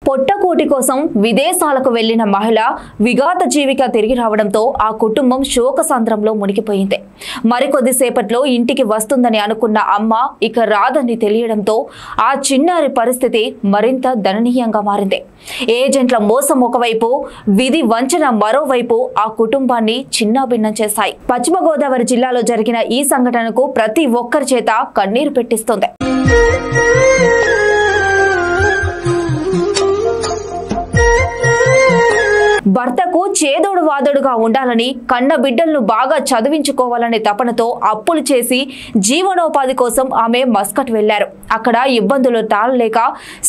పొట్టకూటి కోసం విదేశాలకు వెళ్లిన మహిళ విఘాత జీవిగా తిరిగి రావడంతో ఆ కుటుంబం శోకసంద్రంలో మునిగిపోయింది. మరికొద్దిసేపట్లో ఇంటికి వస్తుందని అనుకున్న అమ్మ ఇక రాదని తెలియడంతో ఆ చిన్నారి పరిస్థితి మరింత దయనీయంగా మారింది. ఏజెంట్ల మోసం ఒకవైపు, విధి వంచన మరోవైపు ఆ కుటుంబాన్ని చిన్నాభిన్నం చేశాయి. పశ్చిమ గోదావరి జిల్లాలో జరిగిన ఈ సంఘటనకు ప్రతి ఒక్కరి చేత కన్నీరు పెట్టిస్తోంది. భర్తకు చేదోడు వాదోడుగా ఉండాలని, కన్న బిడ్డలను బాగా చదివించుకోవాలనే తపనతో అప్పులు చేసి జీవనోపాధి కోసం ఆమె మస్కట్ వెళ్లారు. అక్కడ ఇబ్బందులు తాళలేక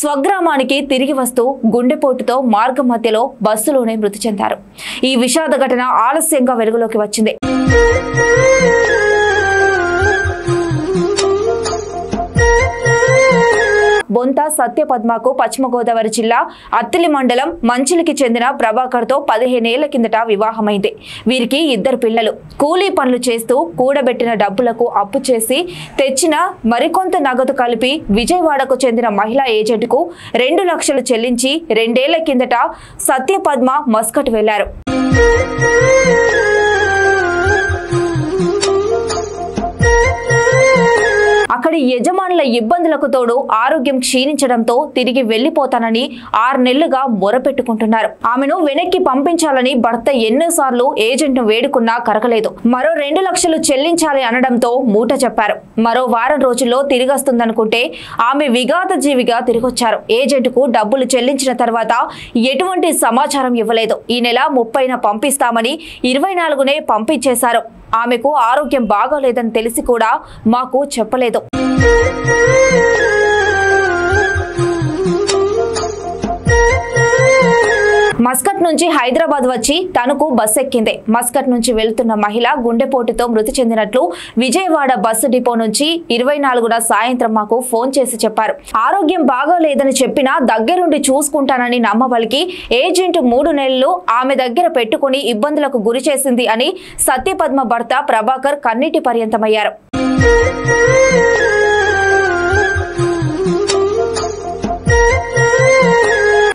స్వగ్రామానికి తిరిగి వస్తూ గుండెపోటుతో మార్గం మధ్యలో బస్సులోనే మృతి చెందారు. ఈ విషాద ఘటన ఆలస్యంగా వెలుగులోకి వచ్చింది. బొంత సత్యపద్మకు పశ్చిమ గోదావరి జిల్లా అత్తిలి మండలం మంచిలికి చెందిన ప్రభాకర్ తో 15 ఏళ్ల కిందట వివాహమైంది. వీరికి 2 పిల్లలు. కూలీ పనులు చేస్తూ కూడబెట్టిన డబ్బులకు అప్పు చేసి తెచ్చిన మరికొంత నగదు కలిపి విజయవాడకు చెందిన మహిళా ఏజెంట్కు 2 లక్షలు చెల్లించి 2 ఏళ్ల కిందట సత్యపద్మ మస్కట్ వెళ్లారు. అక్కడి యజమానుల ఇబ్బందులకు తోడు ఆరోగ్యం క్షీణించడంతో తిరిగి వెళ్లిపోతానని 6 నెలలుగా మొరపెట్టుకుంటున్నారు. ఆమెను వెనక్కి పంపించాలని భర్త ఎన్నోసార్లు ఏజెంట్ను వేడుకున్నా కరగలేదు. మరో 2 లక్షలు చెల్లించాలి అనడంతో మూట చెప్పారు. మరో వారం రోజుల్లో తిరిగొస్తుందనుకుంటే ఆమె విఘాత జీవిగా తిరిగొచ్చారు. ఏజెంట్కు డబ్బులు చెల్లించిన తర్వాత ఎటువంటి సమాచారం ఇవ్వలేదు. ఈ నెల 30న పంపిస్తామని 24నే పంపించేశారు. ఆమెకు ఆరోగ్యం బాగోలేదని తెలిసి కూడా మాకు చెప్పలేదు. మస్కట్ నుంచి హైదరాబాద్ వచ్చి తణుకు బస్ ఎక్కింది. మస్కట్ నుంచి వెళ్తున్న మహిళ గుండెపోటుతో మృతి చెందినట్లు విజయవాడ బస్సు డిపో నుంచి 24న సాయంత్రం మాకు ఫోన్ చేసి చెప్పారు. ఆరోగ్యం బాగోలేదని చెప్పినా దగ్గరుండి చూసుకుంటానని నమ్మబలికి ఏజెంట్ 3 నెలలు ఆమె దగ్గర పెట్టుకుని ఇబ్బందులకు గురి చేసింది అని సత్యపద్మ భర్త ప్రభాకర్ కన్నీటి పర్యంతమయ్యారు.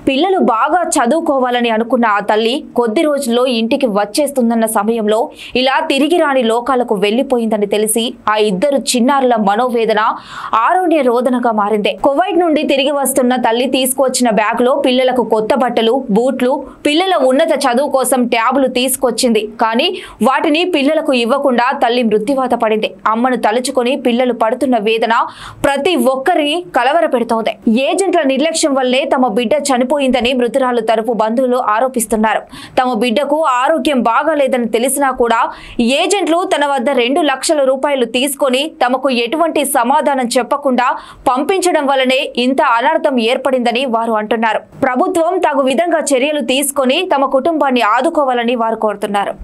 పిల్లలు బాగా చదువుకోవాలని అనుకున్న ఆ తల్లి కొద్ది రోజుల్లో ఇంటికి వచ్చేస్తుందన్న సమయంలో ఇలా తిరిగి రాని లోకాలకు వెళ్లిపోయిందని తెలిసి ఆ 2 చిన్నారుల మనోవేదన ఆరోగ్య రోదనగా మారింది. కువైట్ నుండి తిరిగి వస్తున్న తల్లి తీసుకొచ్చిన బ్యాగులో పిల్లలకు కొత్త బట్టలు, బూట్లు, పిల్లల ఉన్నత చదువు కోసం ట్యాబులు తీసుకొచ్చింది. కానీ వాటిని పిల్లలకు ఇవ్వకుండా తల్లి మృత్యువాత పడింది. అమ్మను తలుచుకొని పిల్లలు పడుతున్న వేదన ప్రతి ఒక్కరిని కలవర పెడుతోంది. ఏజెంట్ల నిర్లక్ష్యం వల్లే తమ బిడ్డ చనిపోయిందని మృతురాలు తరపు బంధువులు ఆరోపిస్తున్నారు. తమ బిడ్డకు ఆరోగ్యం బాగాలేదని తెలిసినా కూడా ఏజెంట్లు తన వద్ద 2 లక్షల రూపాయలు తీసుకొని తమకు ఎటువంటి సమాధానం చెప్పకుండా పంపించడం వల్లనే ఇంత అనర్థం ఏర్పడిందని వారు అంటున్నారు. ప్రభుత్వం తగు విధంగా చర్యలు తీసుకొని తమ కుటుంబాన్ని ఆదుకోవాలని వారు కోరుతున్నారు.